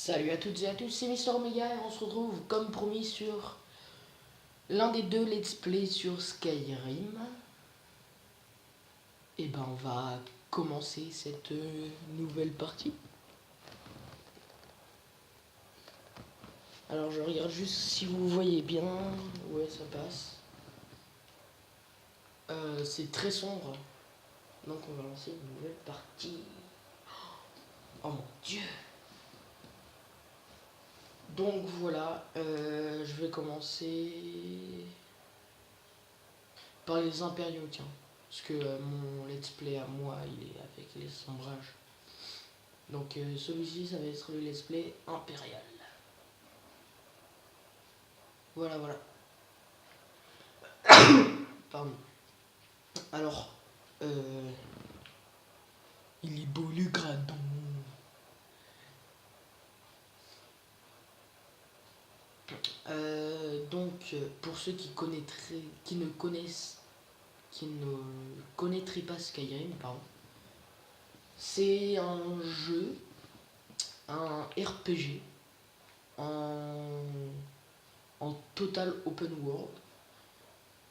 Salut à toutes et à tous, c'est Mister Omega et on se retrouve comme promis sur l'un des deux let's play sur Skyrim. Et ben on va commencer cette nouvelle partie. Alors je regarde juste si vous voyez bien. Ouais, ça passe. C'est très sombre. Donc on va lancer une nouvelle partie. Oh mon dieu. Donc voilà, je vais commencer par les impériaux, tiens. Parce que mon let's play à moi, il est avec les sombrages. Donc celui-ci, ça va être le let's play impérial. Voilà, voilà. Pardon. Alors, il est beau le gradon. Donc, pour ceux qui ne connaîtraient pas Skyrim, pardon, c'est un jeu, un RPG en total open world.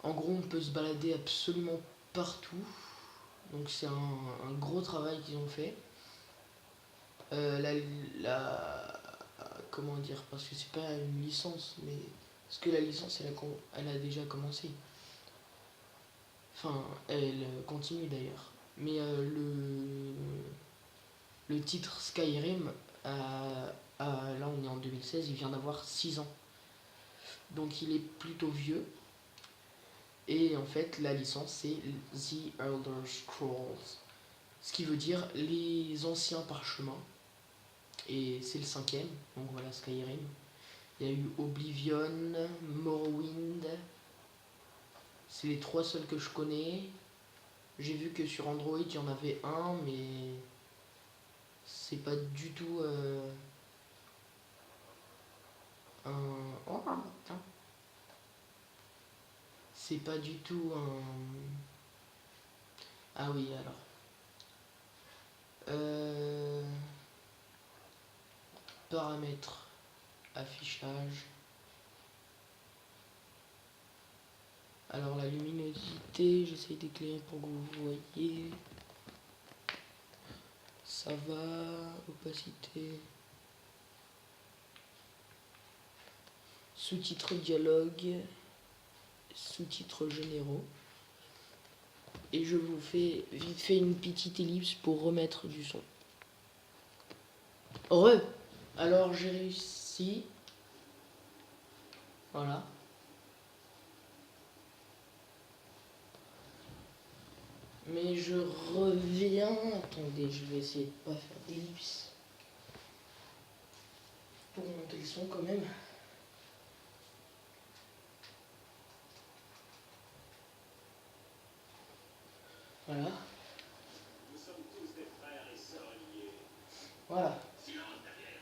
En gros, on peut se balader absolument partout. Donc c'est un gros travail qu'ils ont fait. Comment dire, parce que c'est pas une licence, mais parce que la licence elle a déjà commencé. Enfin, elle continue d'ailleurs. Mais le titre Skyrim, là on est en 2016, il vient d'avoir 6 ans. Donc il est plutôt vieux. Et en fait, la licence c'est The Elder Scrolls. Ce qui veut dire les anciens parchemins. Et c'est le 5e, donc voilà Skyrim. Il y a eu Oblivion, Morrowind. C'est les 3 seuls que je connais. J'ai vu que sur Android il y en avait un, mais c'est pas du tout un. Oh, putain. C'est pas du tout un. Ah oui, alors. Paramètres, affichage. Alors la luminosité, j'essaye d'éclairer pour que vous voyez. Ça va, opacité. Sous-titres dialogue, sous-titres généraux. Et je vous fais vite fait une petite ellipse pour remettre du son. Alors j'ai réussi. Voilà. Mais je reviens. Attendez, je vais essayer de pas faire d'ellipse. Pour monter le son quand même. Voilà. Nous sommes tous des frères et sœurs liés. Voilà. Silence derrière.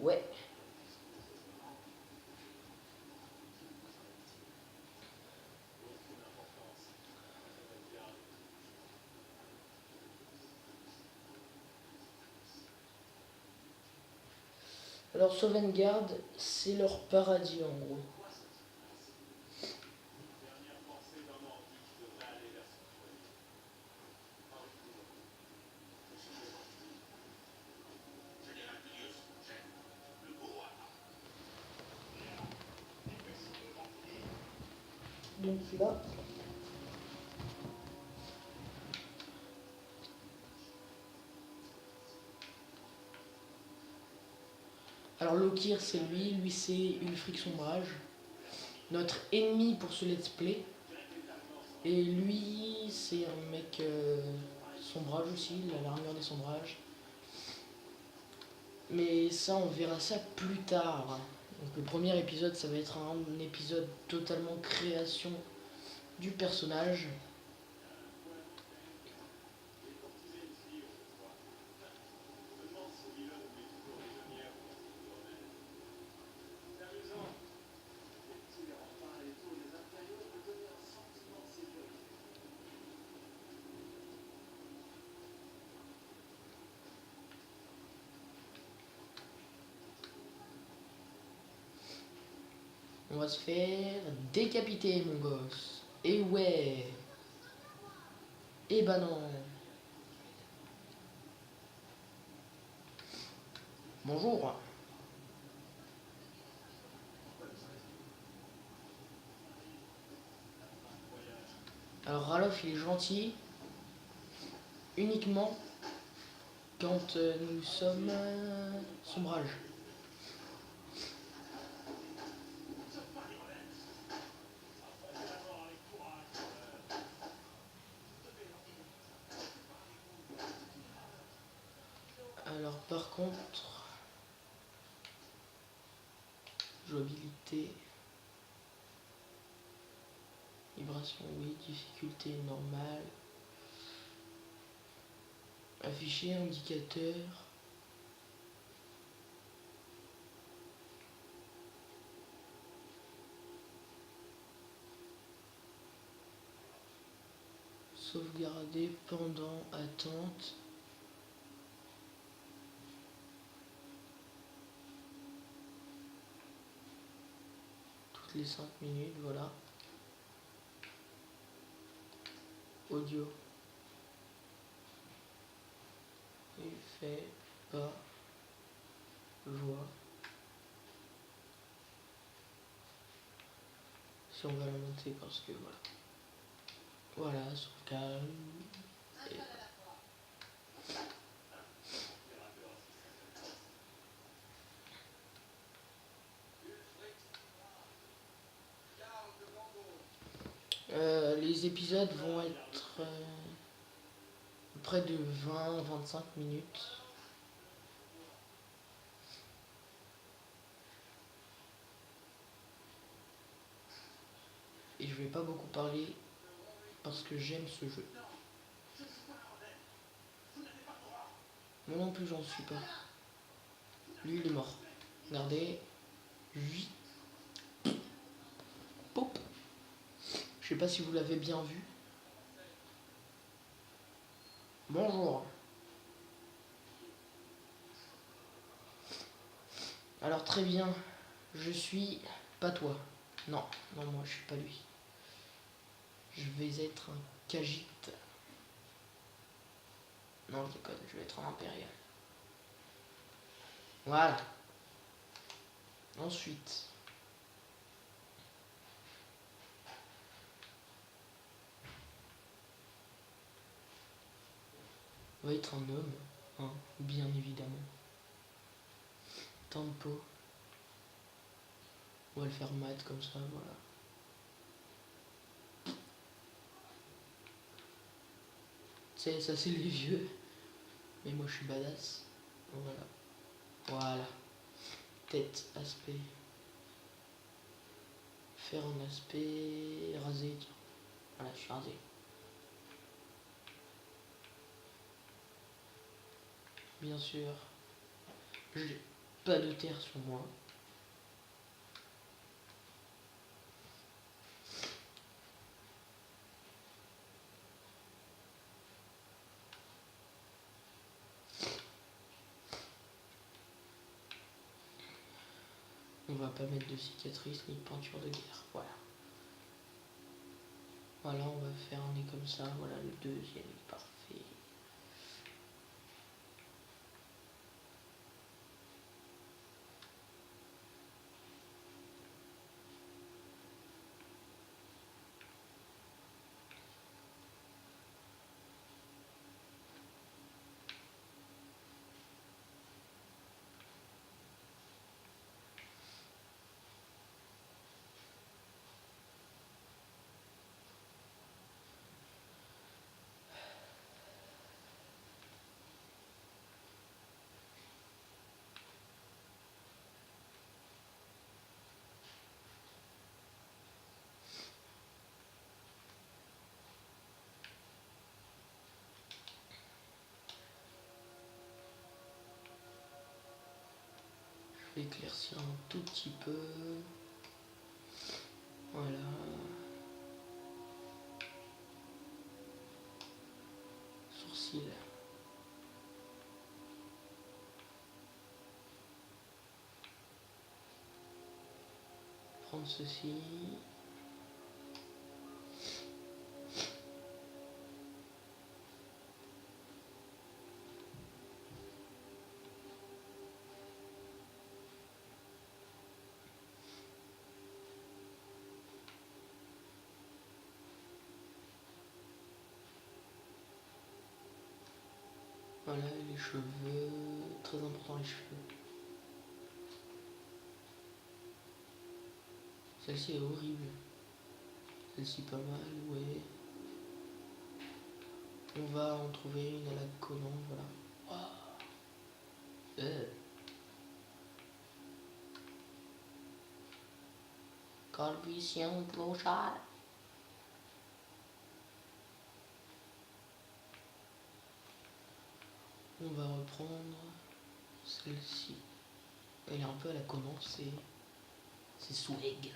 Ouais. Alors Sauvegarde, c'est leur paradis en gros. Dernière pensée d'un mordu qui devrait aller vers son foyer. Général Pilius, chef, le pouvoir. Donc là. Alors Lokir c'est lui c'est Ulfric Sombrage. Notre ennemi pour ce let's play. Et lui c'est un mec sombrage aussi, il a l'armure des sombrages. Mais ça on verra ça plus tard. Donc le premier épisode ça va être un épisode totalement création du personnage. On va se faire décapiter, mon gosse. Et ouais. Et bah non. Bonjour. Alors Ralof, il est gentil uniquement quand nous sommes sombrage. Alors par contre, jouabilité, vibration oui, difficulté normale, afficher indicateur, sauvegarder pendant attente. Toutes les 5 minutes, voilà. Audio. Il fait pas joie. Si on va la monter parce que voilà. Voilà, sauvegarde. Et les épisodes vont être près de 20-25 minutes. Et je vais pas beaucoup parler parce que j'aime ce jeu. Moi non plus j'en suis pas. Lui il est mort. Regardez. Lui. Pop. Je sais pas si vous l'avez bien vu. Bonjour. Alors très bien. Je suis pas toi. Non, non moi je suis pas lui. Je vais être un Khajiit. Non je déconne, je vais être un impérial. Voilà. Ensuite. On va être un homme, hein, bien évidemment. Tempo. On va le faire mat comme ça, voilà. Tu sais, ça c'est les vieux. Mais moi je suis badass. Voilà. Voilà. Tête, aspect. Faire un aspect rasé, tiens. Voilà, je suis rasé. Bien sûr. J'ai pas de terre sur moi. On va pas mettre de cicatrices ni de peinture de guerre. Voilà. Voilà, on va faire un nez comme ça. Voilà, le deuxième est parfait. Je vais éclaircir un tout petit peu. Voilà. Sourcils. prendre ceci. Voilà, les cheveux, très important les cheveux. Celle-ci est horrible. Celle-ci pas mal, ouais. On va en trouver une à la Conan, voilà. Wow. Calvition clochard. On va reprendre celle-ci. Elle est un peu à la Conan, c'est swag.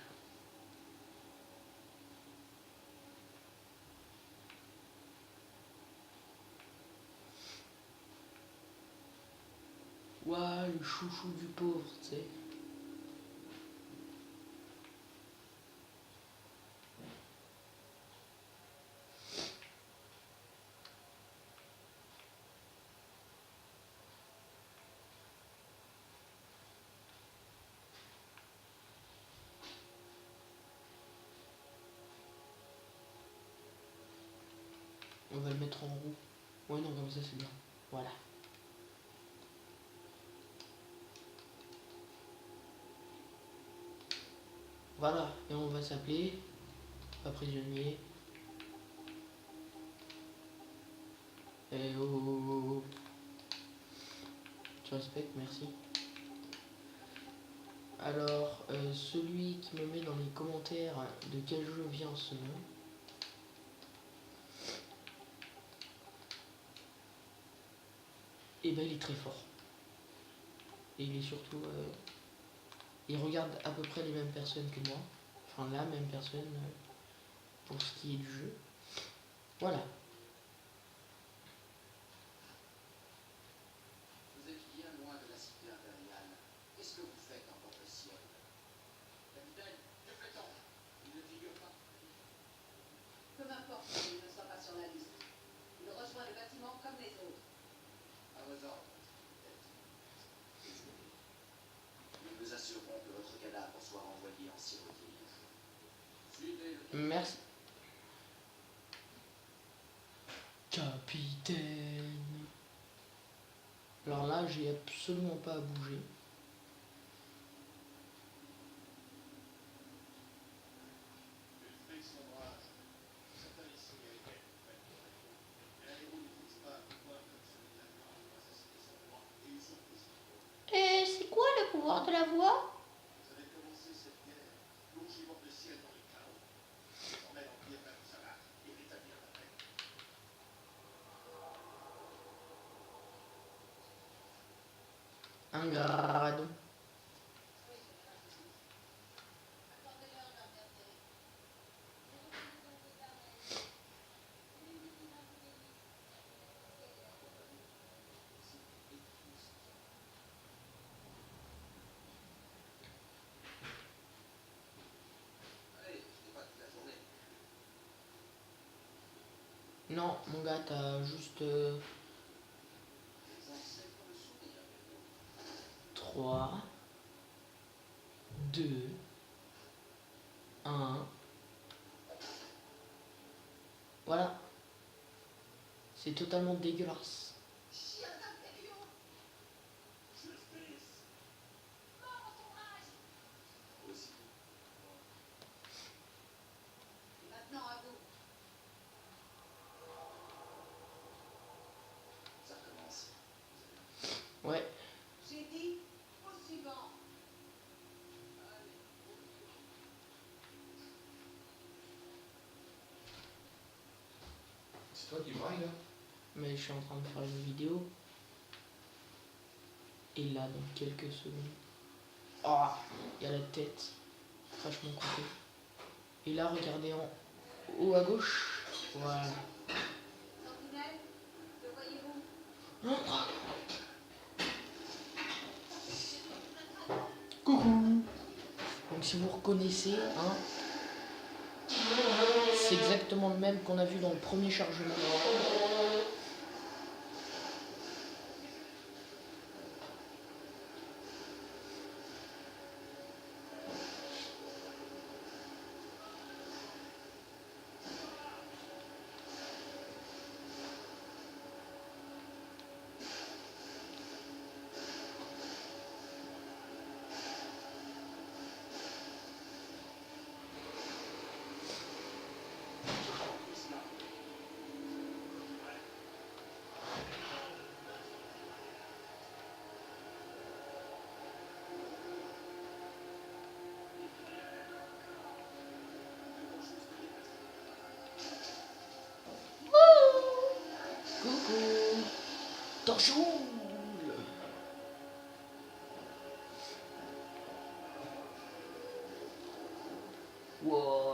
Ouah, le chouchou du pauvre, tu sais. On va le mettre en roue. Ouais, non, comme ça c'est bien. Voilà. Voilà, et on va s'appeler, pas prisonnier. Eh oh, oh, oh, oh. Tu respectes, merci. Alors, celui qui me met dans les commentaires de quel jeu vient ce nom, et ben il est très fort. Et il est surtout... il regarde à peu près les mêmes personnes que moi. Enfin, la même personne pour ce qui est du jeu. Voilà. Vous êtes bien loin de la cité impériale. Qu'est-ce que vous faites en votre ciel? Capitaine, que fait-on? Il ne figure pas. Peu m'importe qu'il ne soit pas sur la liste. Il rejoint le bâtiment comme les autres. À vos ordres, capitaine. Nous nous assurerons que votre cadavre soit envoyé en Syrie. Suivez le capitaine. Merci. Capitaine. Alors là, j'ai absolument pas à bouger. Une fixe l'ombrage. Certains ici méritaient une fête pour la cour. Mais un héros ne fixe pas un pouvoir comme celui-là pour assassiner son roi et usurper son trône. Et c'est quoi le pouvoir de la voix? Vous avez commencé cette guerre, plongez votre ciel dans le chaos. Désormais, l'Empire va vous abattre et rétablir la paix. Un grade. Oui, général Smith. Accordez-leur leur liberté. Allez, je n'ai pas toute la journée. Non, mon gars, t'as juste Les ancêtres me sourient. 3, 2, 1. Voilà. C'est totalement dégueulasse. Chien d'impériaux! Justice! Mort en son rage! Aussi. Et maintenant à vous. Ça recommence. Ouais. J'ai dit au suivant. C'est toi qui braille là? Mais je suis en train de faire une vidéo. Et là, dans quelques secondes. Oh, il y a la tête. Franchement coupée. Et là, regardez en haut à gauche. Voilà. Sentinelle, que voyez-vous? Coucou. Donc Donc si vous reconnaissez, hein, c'est exactement le même qu'on a vu dans le premier chargement. Coucou, torchon. Wow.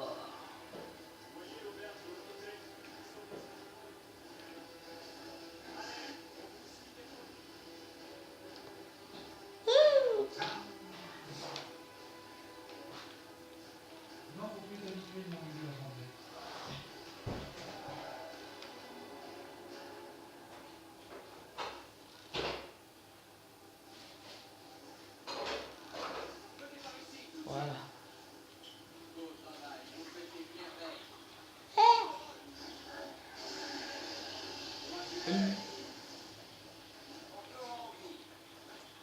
Voilà.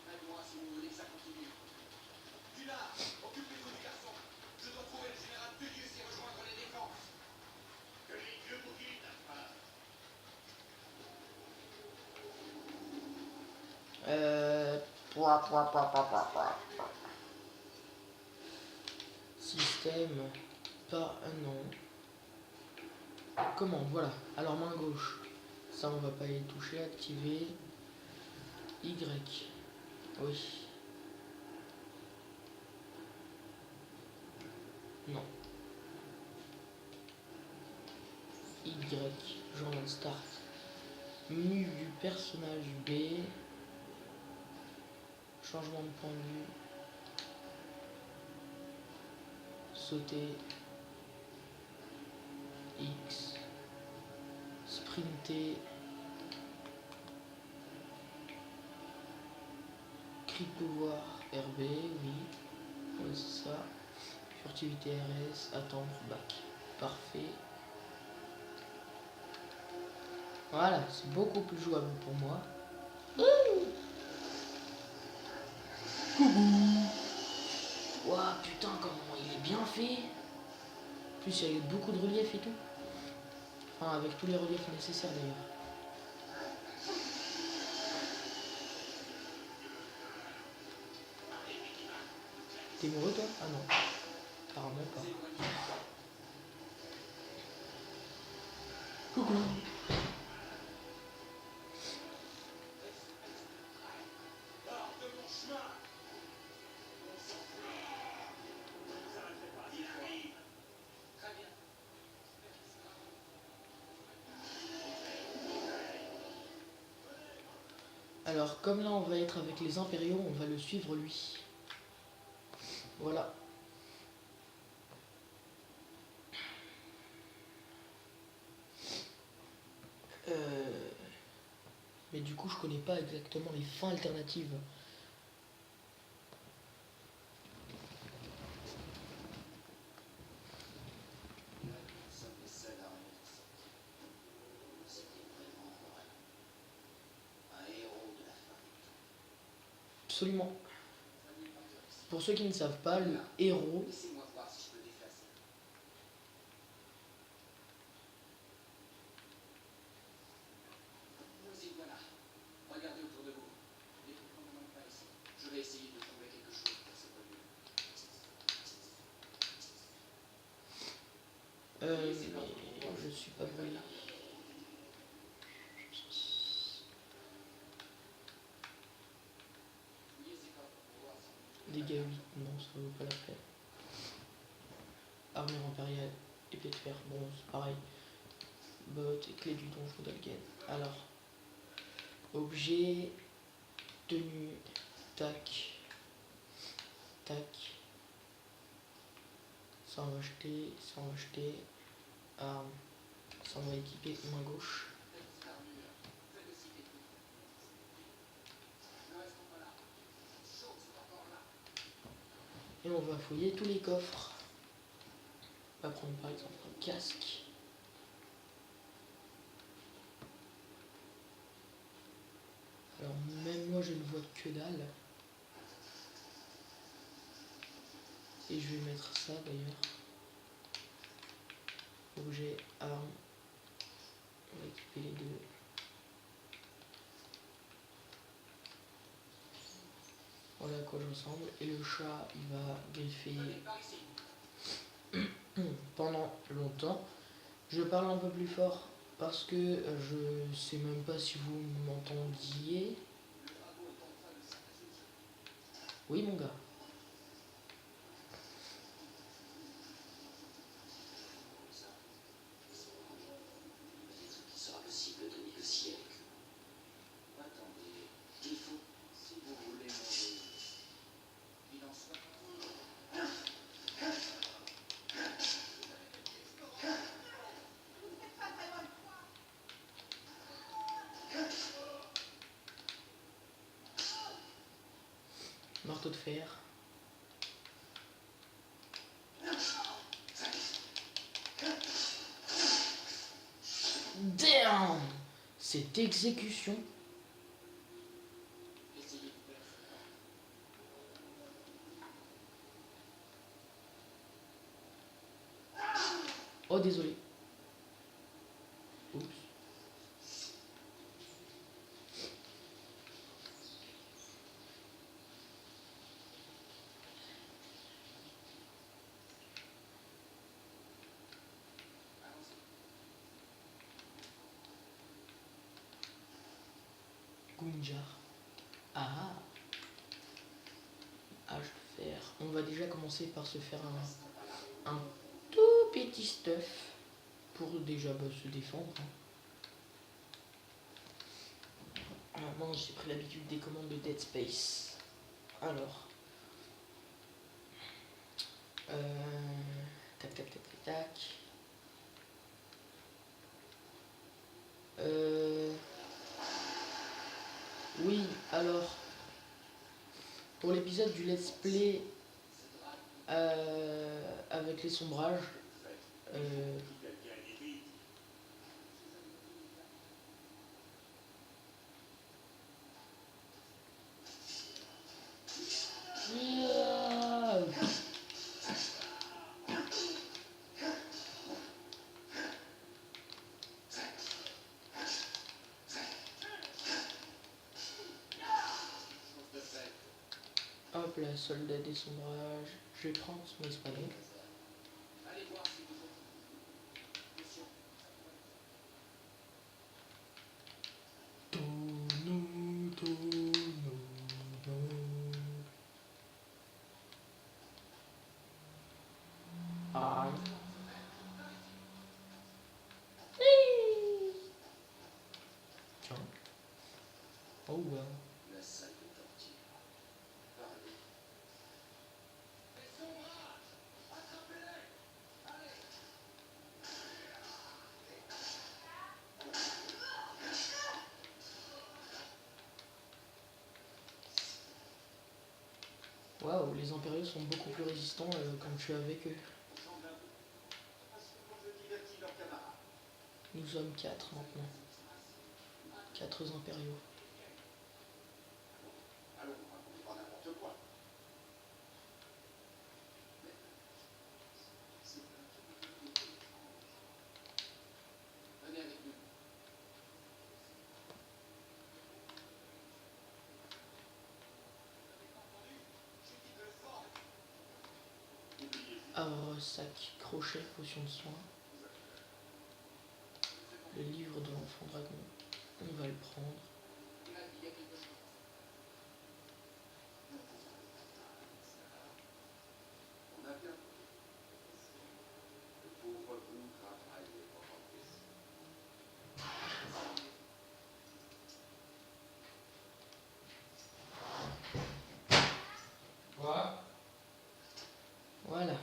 Faites-moi si vous voulez que ça continue. Dula, occupez-vous du garçon. Je dois trouver le général Tullius et rejoindre les défenses. Que les dieux vous guident. Voilà. Système, pas un nom. Comment? Voilà. Alors main gauche. Ça on va pas y toucher. Activer. Y. Oui. Non. Y. Journal start. Menu du personnage B. Changement de point de vue. Sauter. X. Sprinter. Cri de pouvoir RB, oui. Ouais, c'est ça. Furtivité RS. Attendre, back. Parfait. Voilà, c'est beaucoup plus jouable pour moi. Ouah, putain, comment il est bien fait. En plus, il y a beaucoup de relief et tout. Enfin, avec tous les reliefs nécessaires d'ailleurs. T'es amoureux toi? Ah non. Apparemment pas. Coucou. Hors de mon chemin. On s'en fout. Vous arrêtez pas, il arrive. Très bien. Alors, comme là on va être avec les impériaux, on va le suivre lui. Voilà. Mais du coup, je connais pas exactement les fins alternatives. Nous sommes les seuls à revenir de sortie. C'était vraiment un héros de la fin des temps. Absolument. Veuillez partir ici. Pour ceux qui ne savent pas, le héros, Laissez-moi voir si je peux déplacer. Nous y voilà. Regardez autour de vous. Les troupes ne manquent pas ici. Je vais essayer de trouver quelque chose pour ces voleurs. mais je suis pas brouillé. Fouillez ces coffres pour voir si Dégâts 8, non, ça vaut pas la peine. Armure impériale, épée de fer, bon, c'est pareil. Bottes et clé du donjon d'Algen. Alors, objet, tenue, tac, tac, Ça on va jeter, ça on va jeter. Ça on va équiper main gauche. Et on va fouiller tous les coffres. On va prendre par exemple un casque. Alors même moi je ne vois que dalle. Et je vais mettre ça d'ailleurs. Objet, arme. On va équiper les deux. Voilà à quoi je ressemble. Et le chat il va griffer pendant longtemps. Je parle un peu plus fort parce que je sais même pas si vous m'entendiez. Oui mon gars. Peut-être qu'il sera possible de négocier avec eux. Attendez, il faut, si vous voulez mourir, il en soit. Marteau de fer. Damn! Cette exécution. Oh désolé. Oups. Gunjar. Ah. Hache de fer. On va déjà commencer par se faire un tout petit stuff pour déjà se défendre. Maintenant j'ai pris l'habitude des commandes de Dead Space. Alors. Tac tac tac tac tac. Oui, alors. Pour l'épisode du let's play avec les sombrages. Hop là, soldat des sombrages. Je vais prendre son espadon. Ah. Tiens. Oh well. La salle de torture. Parlez. Waouh, les impériaux sont beaucoup plus résistants quand je suis avec eux. Nous sommes 4 maintenant. 4 impériaux. Allons, racontez pas n'importe quoi. Venez avec nous. Alors, sac, crochet, potion de soin. Le livre de l'enfant dragon. On va le prendre. On a bien. Le pauvre bout travaille pendant des Voilà.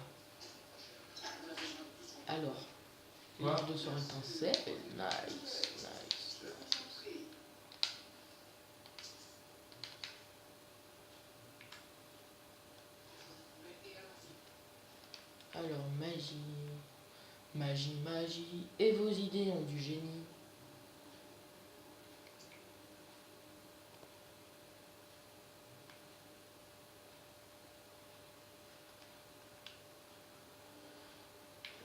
Quoi? De sort étincelle. Nice, nice. Alors, magie. Magie, magie. Et vos idées ont du génie.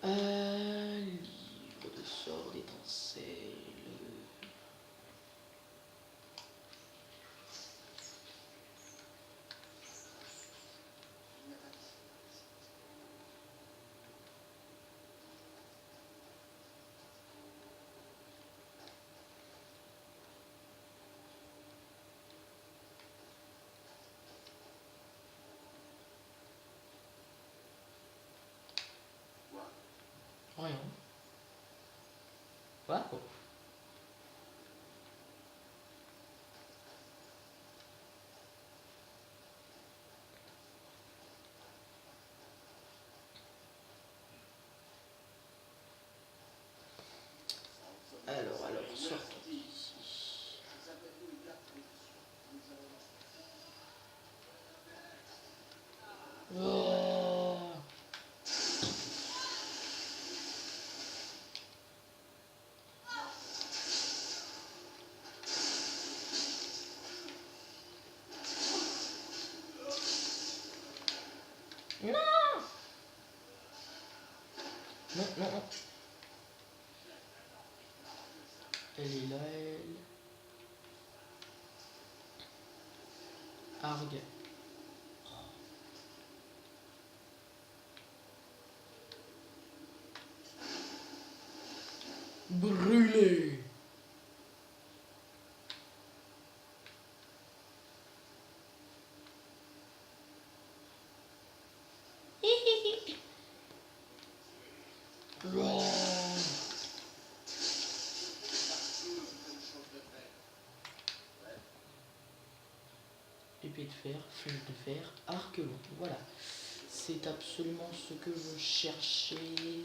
Livre de sorts d'étincelles. Rien. Voilà. Alors, sortons d'ici. Oh. Non. Non, non, non. Elle est là, elle. Argue. Brûlé. Oh. Épée de fer, flèche de fer, arc long. Voilà. C'est absolument ce que je cherchais.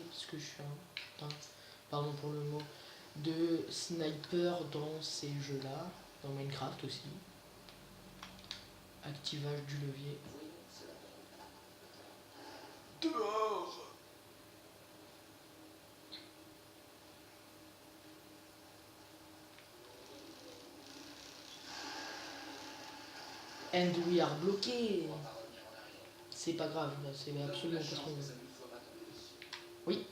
Parce que je suis un putain, pardon pour le mot, de sniper dans ces jeux-là. Dans Minecraft aussi. Activage du levier. Dehors. And we are bloqué. C'est pas grave, là, c'est absolument pas ce qu'on veut. Oui.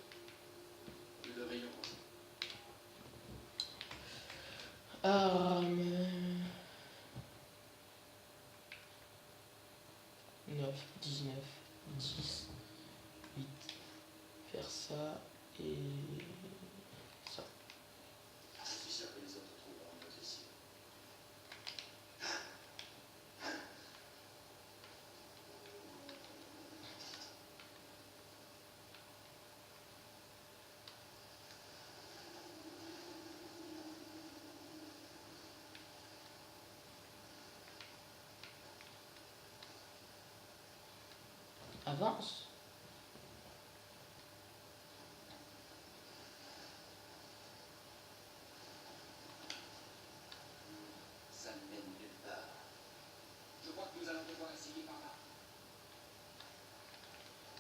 Arme. 9, 19, 10, 8. Faire ça et ça. Je suis sûr que les autres trouveront mieux ici. Avance. Ça ne mène nulle part. Je crois que nous allons devoir essayer par là.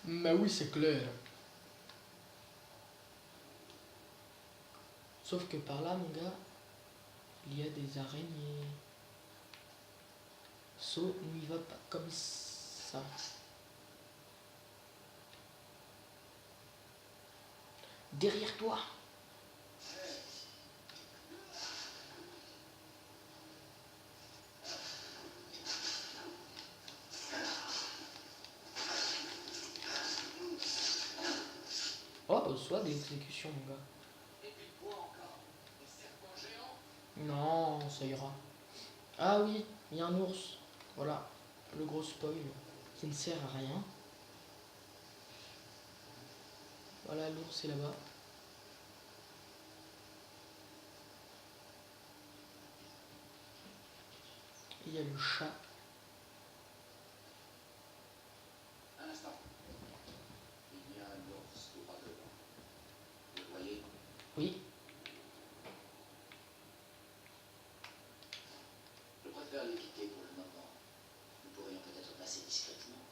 Mais oui, c'est clair. Sauf que par là, mon gars, il y a des araignées. So, n'y va pas comme ça. Derrière toi. Oh, soit d'exécution, mon gars. Et puis quoi encore? Des serpents géants? Non, ça ira. Ah oui, il y a un ours. Voilà, le gros spoil qui ne sert à rien. Voilà, l'ours est là-bas. Il y a le chat. Un instant. Il y a un ours droit devant. Vous le voyez? Oui. Je préfère les quitter pour le moment. Nous pourrions peut-être passer discrètement.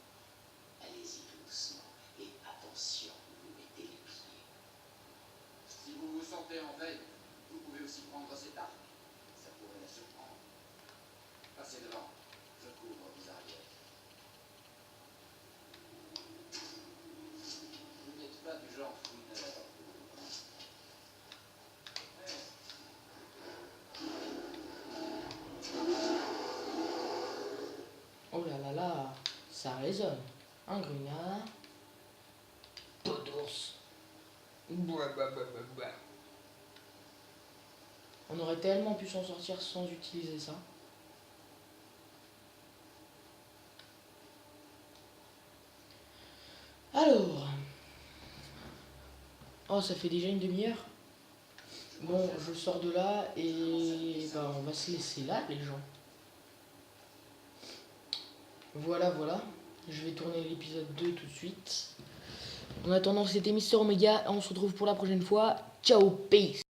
Allez-y doucement et attention où vous mettez les pieds. Si vous vous sentez en veille, vous pouvez aussi prendre cet arc. Ça pourrait la surprendre. Passez devant. Je couvre vos arrières. Vous n'êtes pas du genre fouineur. Oh là là là, ça résonne. Un grenard. Peau d'ours. On aurait tellement pu s'en sortir sans utiliser ça. Alors. Oh, ça fait déjà une demi-heure. Bon, je sors de là et bah, on va se laisser là, les gens. Voilà, voilà. Je vais tourner l'épisode 2 tout de suite. En attendant, c'était Mister Omega. On se retrouve pour la prochaine fois. Ciao, peace.